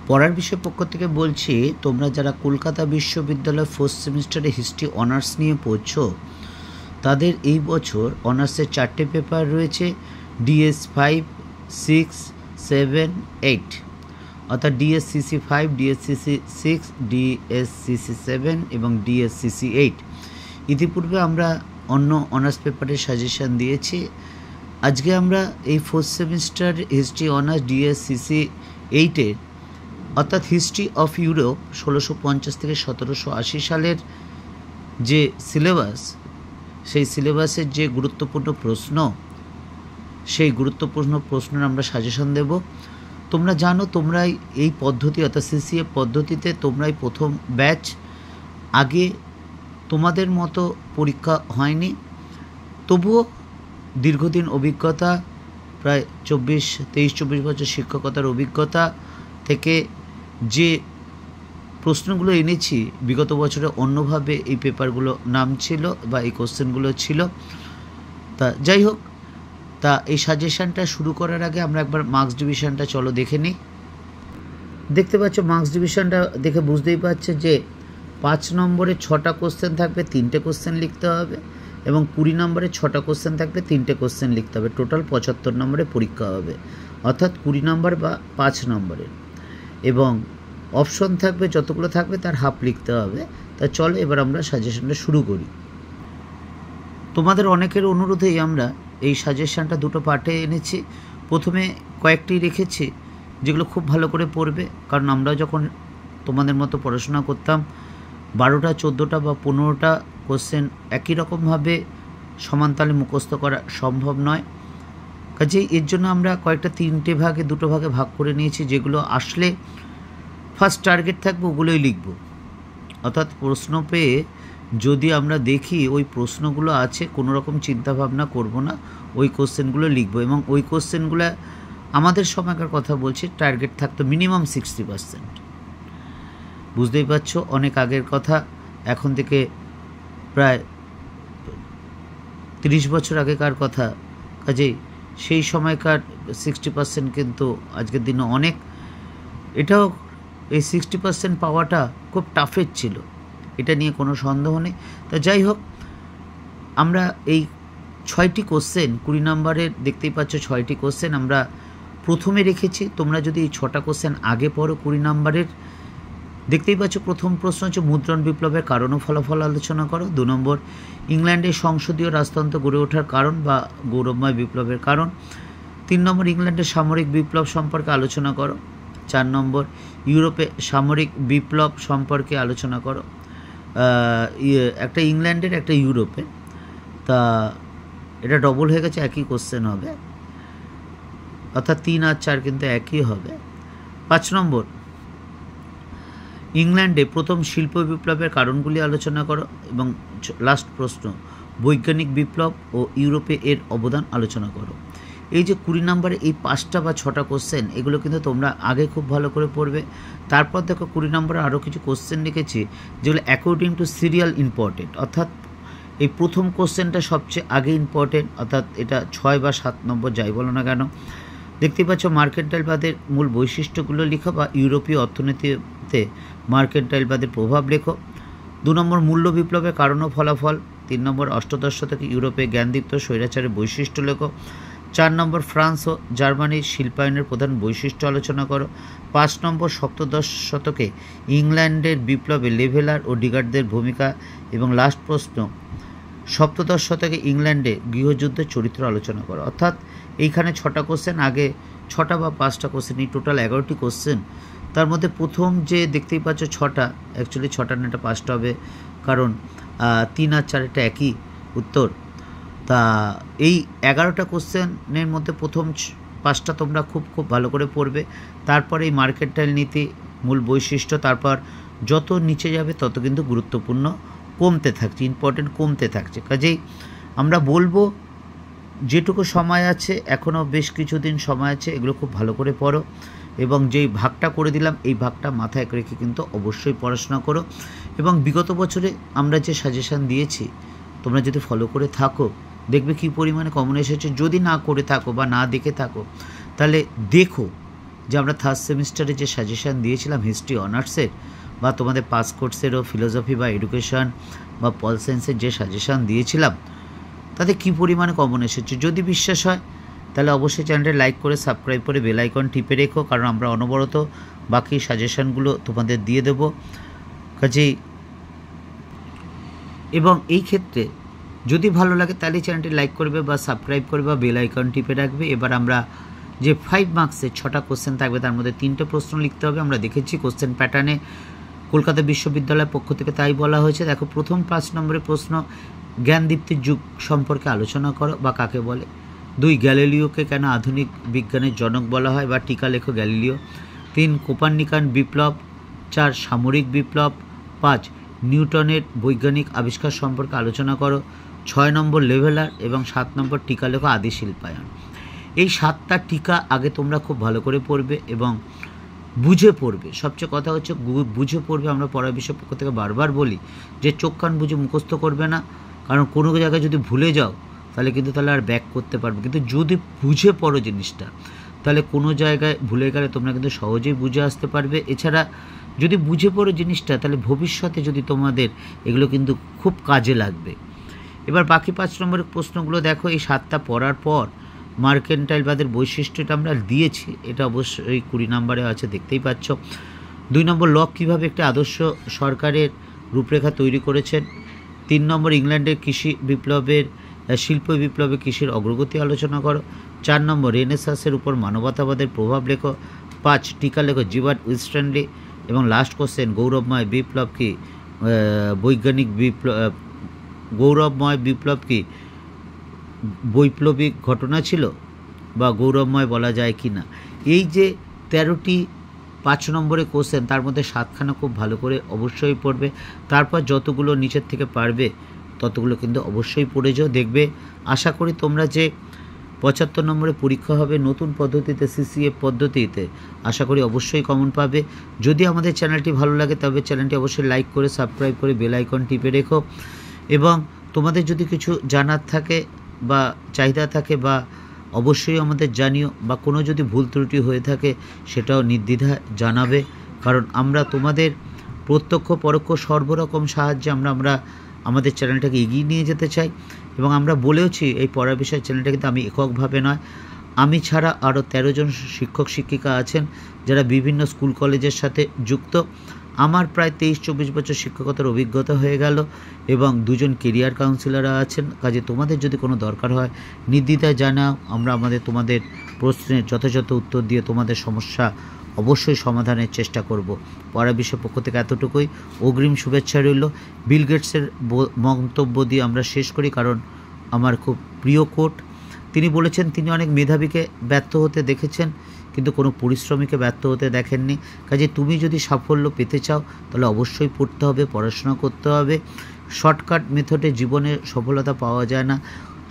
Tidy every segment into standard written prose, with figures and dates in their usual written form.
পড়ার বিষয় পক্ষ থেকে বলছি, তোমরা যারা কলকাতা বিশ্ববিদ্যালয় ফার্স্ট সেমিস্টারে হিস্ট্রি অনার্স নিয়ে পড়ছো, তাদের এই বছর অনার্সের 4টে পেপার রয়েছে, ডিএস 5, 6, 7, 8, অর্থাৎ ডিএসসিসি 5, ডিএসসিসি 6, ডিএসসিসি 7 এবং ডিএসসিসি 8। ইতিপূর্বে আমরা অন্য অনার্স পেপারের সাজেশান দিয়েছি। আজকে আমরা এই fourth semester history honours DSCC 8-এর অর্থাৎ হিস্ট্রি অফ ইউরোপ 1650 থেকে 1780 সালের যে সিলেবাস, সেই সিলেবাসের যে গুরুত্বপূর্ণ প্রশ্ন, সেই গুরুত্বপূর্ণ প্রশ্নের আমরা সাজেশন দেব। তোমরা জানো, তোমরাই এই পদ্ধতি অর্থাৎ সিসিএ পদ্ধতিতে তোমরাই প্রথম ব্যাচ। আগে তোমাদের মতো পরীক্ষা হয়নি, তবুও দীর্ঘদিন অভিজ্ঞতা, প্রায় 23-24 বছর শিক্ষকতার অভিজ্ঞতা থেকে যে প্রশ্নগুলো এনেছি, বিগত বছরে অন্যভাবে এই পেপারগুলো নাম ছিল বা এই কোশ্চেনগুলো ছিল। তা যাই হোক, তা এই সাজেশানটা শুরু করার আগে আমরা একবার মার্কস ডিভিশনটা চলো দেখে নিই। দেখতে পাচ্ছ, মার্কস ডিভিশনটা দেখে বুঝতেই পারছে যে 5 নম্বরে 6টা কোশ্চেন থাকবে, 3টে কোশ্চেন লিখতে হবে, এবং 20 নম্বরে 6টা কোশ্চেন থাকবে, 3টে কোশ্চেন লিখতে হবে। টোটাল 75 নম্বরে পরীক্ষা হবে, অর্থাৎ 20 নম্বর বা 5 নম্বরের, এবং অপশন থাকবে যতগুলো থাকবে তার হাফ লিখতে হবে। তা চলো এবার আমরা সাজেশনটা শুরু করি। তোমাদের অনেকের অনুরোধেই আমরা এই সাজেশনটা দুটো পার্টে এনেছি। প্রথমে কয়েকটি রেখেছি যেগুলো খুব ভালো করে পড়বে, কারণ আমরা যখন তোমাদের মতো পড়াশোনা করতাম 12টা, 14টা বা 15টা কোশ্চেন একই রকমভাবে সমানতালে মুখস্থ করা সম্ভব নয়। কাজেই এর জন্য আমরা কয়েকটা 3টে ভাগে 2টো ভাগে ভাগ করে নিয়েছি, যেগুলো আসলে ফার্স্ট টার্গেট থাকবে ওগুলোই লিখব। অর্থাৎ প্রশ্ন পেয়ে যদি আমরা দেখি ওই প্রশ্নগুলো আছে, কোনো রকম চিন্তাভাবনা করব না, ওই কোশ্চেনগুলো লিখব। এবং ওই কোশ্চেনগুলো আমাদের সময়কার কথা বলছি, টার্গেট থাকতো মিনিমাম 60%। বুঝতেই পারছো, অনেক আগের কথা, এখন থেকে প্রায় 30 বছর আগেকার কথা। কাজেই সেই সময়কার 60% কিন্তু আজকের দিনে অনেক। এটাও এই 60% পাওয়াটা খুব টাফের ছিল, এটা নিয়ে কোনো সন্দেহ নেই। তা যাই হোক, আমরা এই 6টি কোশ্চেন 20 নম্বরের দেখতেই পাচ্ছ 6টি কোশ্চেন আমরা প্রথমে রেখেছি। তোমরা যদি এই 6টা কোশ্চেন আগে পড়ো 20 নম্বরের, দেখতেই পাচ্ছ প্রথম প্রশ্ন হচ্ছে মুদ্রণ বিপ্লবের কারণ ও ফলাফল আলোচনা করো। 2 নম্বর, ইংল্যান্ডের সংসদীয় রাজতন্ত্র গড়ে ওঠার কারণ বা গৌরবময় বিপ্লবের কারণ। 3 নম্বর, ইংল্যান্ডের সামরিক বিপ্লব সম্পর্কে আলোচনা করো। 4 নম্বর, ইউরোপে সামরিক বিপ্লব সম্পর্কে আলোচনা করো। একটা ইংল্যান্ডের, একটা ইউরোপে, তা এটা ডবল হয়ে গেছে, একই কোশ্চেন হবে, অর্থাৎ 3 আর 4 কিন্তু একই হবে। 5 নম্বর, ইংল্যান্ডে প্রথম শিল্প বিপ্লবের কারণগুলি আলোচনা করো। এবং লাস্ট প্রশ্ন, বৈজ্ঞানিক বিপ্লব ও ইউরোপে এর অবদান আলোচনা করো। এই যে 20 নম্বরে এই 5টা বা 6টা কোশ্চেন, এগুলো কিন্তু তোমরা আগে খুব ভালো করে পড়বে। তারপর দেখো 20 নম্বরে আরও কিছু কোশ্চেন লিখেছি যেগুলো অ্যাকর্ডিং টু সিরিয়াল ইম্পর্টেন্ট, অর্থাৎ এই প্রথম কোশ্চেনটা সবচেয়ে আগে ইম্পর্টেন্ট, অর্থাৎ এটা 6 বা 7 নম্বর যাই বলো না কেন। দেখতেই পাচ্ছ মার্কেন্টাইলবাদের মূল বৈশিষ্ট্যগুলো লেখো বা ইউরোপীয় অর্থনীতিতে মার্কেন্টাইলবাদের প্রভাব লেখো। 2 নম্বর, মূল্য বিপ্লবের কারণ ও ফলাফল। 3 নম্বর, অষ্টাদশ শতকে ইউরোপে জ্ঞানদীপ্ত স্বৈরাচারের বৈশিষ্ট্য লেখো। 4 নম্বর, ফ্রান্স ও জার্মানির শিল্পায়নের প্রধান বৈশিষ্ট্য আলোচনা করো। 5 নম্বর, সপ্তদশ শতকে ইংল্যান্ডের বিপ্লবে লেভেলার ও ডিগার্ডদের ভূমিকা। এবং লাস্ট প্রশ্ন, সপ্তদশ শতকে ইংল্যান্ডে গৃহযুদ্ধের চরিত্র আলোচনা করো। অর্থাৎ এইখানে 6টা কোশ্চেন, আগে 6টা বা 5টা কোশ্চেন, এই টোটাল 11টি কোশ্চেন। তার মধ্যে প্রথম যে দেখতেই পাচ্ছ 6টা, অ্যাকচুয়ালি 6টা না, এটা 5টা হবে, কারণ 3 আর 4 এটা একই উত্তর। তা এই 11টা কোশ্চেনের মধ্যে প্রথম 5টা তোমরা খুব ভালো করে পড়বে। তারপরে এই মার্কেন্টাইল নীতি, মূল বৈশিষ্ট্য, তারপর যত নিচে যাবে তত কিন্তু গুরুত্বপূর্ণ কমতে থাকছে, ইম্পর্টেন্ট কমতে থাকছে। কাজেই আমরা বলবো যেটুকু সময় আছে, এখনও বেশ কিছুদিন সময় আছে, এগুলো খুব ভালো করে পড়ো। এবং যেই ভাগটা করে দিলাম এই ভাগটা মাথায় রেখে কিন্তু অবশ্যই পড়াশোনা করো। এবং বিগত বছরে আমরা যে সাজেশান দিয়েছি তোমরা যদি ফলো করে থাকো, দেখবে কী পরিমাণে কমন এসেছে। যদি না করে থাকো বা না দেখে থাকো, তাহলে দেখো যে আমরা থার্ড সেমিস্টারে যে সাজেশান দিয়েছিলাম হিস্ট্রি অনার্সের বা তোমাদের পাস কোর্সেরও ফিলোসফি বা এডুকেশন বা পল সায়েন্সের যে সাজেশান দিয়েছিলাম তাতে কী পরিমাণে কমন এসেছে। যদি বিশ্বাস হয় তাহলে অবশ্যই চ্যানেলটা লাইক করে সাবস্ক্রাইব করে বেল আইকন টিপে রেখো, কারণ আমরা অনবরত বাকি সাজেশানগুলো তোমাদের দিয়ে দেব কাজেই। এবং এই ক্ষেত্রে যদি ভালো লাগে তাহলে চ্যানেলটি লাইক করবে বা সাবস্ক্রাইব করবে বা বেল আইকন টিপে রাখবে। এবার আমরা যে 5 মার্কসের 6টা কোশ্চেন থাকবে তার মধ্যে 3টে প্রশ্ন লিখতে হবে। আমরা দেখেছি কোশ্চেন প্যাটার্নে কলকাতা বিশ্ববিদ্যালয়ের পক্ষ থেকে তাই বলা হয়েছে। দেখো, প্রথম 5 নম্বরের প্রশ্ন, জ্ঞানদীপ্তির যুগ সম্পর্কে আলোচনা করো বা কাকে বলে। 2, গ্যালিলিওকে কেন আধুনিক বিজ্ঞানের জনক বলা হয় বা টিকা লেখো গ্যালিলিও। 3, কোপার্নিকান বিপ্লব। 4, সামরিক বিপ্লব। 5, নিউটনের বৈজ্ঞানিক আবিষ্কার সম্পর্কে আলোচনা করো। 6 নম্বর লেভেলার এবং 7 নম্বর টিকা লেখো আদি শিল্পায়ন। এই 7টা টিকা আগে তোমরা খুব ভালো করে পড়বে এবং বুঝে পড়বে। সবচেয়ে কথা হচ্ছে বুঝে পড়বে। আমরা পড়ার বিষয় পক্ষ থেকে বারবার বলি যে চোখ কান বুঝে মুখস্থ করবে না, কারণ কোনো জায়গায় যদি ভুলে যাও তাহলে আর ব্যাক করতে পারবে। কিন্তু যদি বুঝে পড়ো জিনিসটা, তাহলে কোনো জায়গায় ভুলে গেলে তোমরা কিন্তু সহজেই বুঝে আসতে পারবে। এছাড়া যদি বুঝে পড়ো জিনিসটা, তাহলে ভবিষ্যতে যদি তোমাদের এগুলো কিন্তু খুব কাজে লাগবে। এবার বাকি 5 নম্বরের প্রশ্নগুলো দেখো। এই 7টা পড়ার পর মার্কেন্টাইলবাদের বৈশিষ্ট্যটা আমরা দিয়েছি, এটা অবশ্যই 20 নম্বরে আছে, দেখতেই পাচ্ছ। 2 নম্বর, লক কীভাবে একটি আদর্শ সরকারের রূপরেখা তৈরি করেছেন। 3 নম্বর, ইংল্যান্ডের কৃষি বিপ্লবের শিল্প বিপ্লবে কৃষির অগ্রগতি আলোচনা করো। 4 নম্বর, রেনেসাঁসের উপর মানবতাবাদের প্রভাব লেখো। 5, টিকা লেখো জিবার্ট উইনস্টনলি। এবং লাস্ট কোশ্চেন, গৌরবময় বিপ্লব কি বৈজ্ঞানিক বিপ্লব, গৌরবময় বিপ্লব কি বৈপ্লবিক ঘটনা ছিল বা গৌরবময় বলা যায় কি না। এই যে 13টি 5 নম্বরের কোশ্চেন, তার মধ্যে 7খানা খুব ভালো করে অবশ্যই পড়বে। তারপর যতগুলো নিচের থেকে পারবে ততগুলো কিন্তু অবশ্যই পড়ে যাও। দেখবে আশা করি তোমরা যে 75 নম্বরে পরীক্ষা হবে নতুন পদ্ধতিতে, সিসিএফ পদ্ধতিতে, আশা করি অবশ্যই কমন পাবে। যদি আমাদের চ্যানেলটি ভালো লাগে তবে চ্যানেলটি অবশ্যই লাইক করে সাবস্ক্রাইব করে বেল আইকন টিপে রেখো। এবং তোমাদের যদি কিছু জানার থাকে বা চাহিদা থাকে বা অবশ্যই আমাদের জানিও, বা কোনো যদি ভুল ত্রুটি হয়ে থাকে সেটাও নির্দ্বিধায় জানাবে, কারণ আমরা তোমাদের প্রত্যক্ষ পরোক্ষ সর্বরকম সাহায্যে আমরা আমাদের চ্যানেলটাকে এগিয়ে নিয়ে যেতে চাই। এবং আমরা বলেওছি এই পড়ার বিষয় চ্যানেলটা কিন্তু আমি এককভাবে নয়, আমি ছাড়া আরও 13 জন শিক্ষক শিক্ষিকা আছেন যারা বিভিন্ন স্কুল কলেজের সাথে যুক্ত। আমার প্রায় 23-24 বছর শিক্ষকতার অভিজ্ঞতা হয়ে গেল এবং 2 জন কেরিয়ার কাউন্সিলররা আছেন। কাজে তোমাদের যদি কোনো দরকার হয় নির্দ্বিধায় জানাও, আমরা তোমাদের প্রশ্নের যথাযথ উত্তর দিয়ে তোমাদের সমস্যা অবশ্যই সমাধানের চেষ্টা করব। পড়ার বিষয় পক্ষ থেকে এতটুকুই, অগ্রিম শুভেচ্ছা রইল। বিল গেটসের মন্তব্য দিয়ে আমরা শেষ করি, কারণ আমার খুব প্রিয় কোট। তিনি বলেছেন তিনি অনেক মেধাবীকে ব্যর্থ হতে দেখেছেন কিন্তু কোনো পরিশ্রমীকে ব্যর্থ হতে দেখেননি। কাজে তুমি যদি সাফল্য পেতে চাও তাহলে অবশ্যই পড়তে হবে, পড়াশোনা করতে হবে। শর্টকাট মেথডে জীবনে সফলতা পাওয়া যায় না,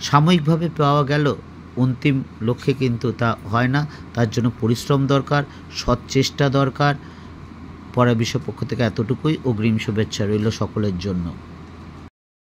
সাময়িকভাবে পাওয়া গেল, অন্তিম লক্ষ্যে কিন্তু তা হয় না। তার জন্য পরিশ্রম দরকার, সৎ চেষ্টা দরকার। পড়ার বিষয় পক্ষ থেকে এতটুকুই, অগ্রিম শুভেচ্ছা রইল সকলের জন্য।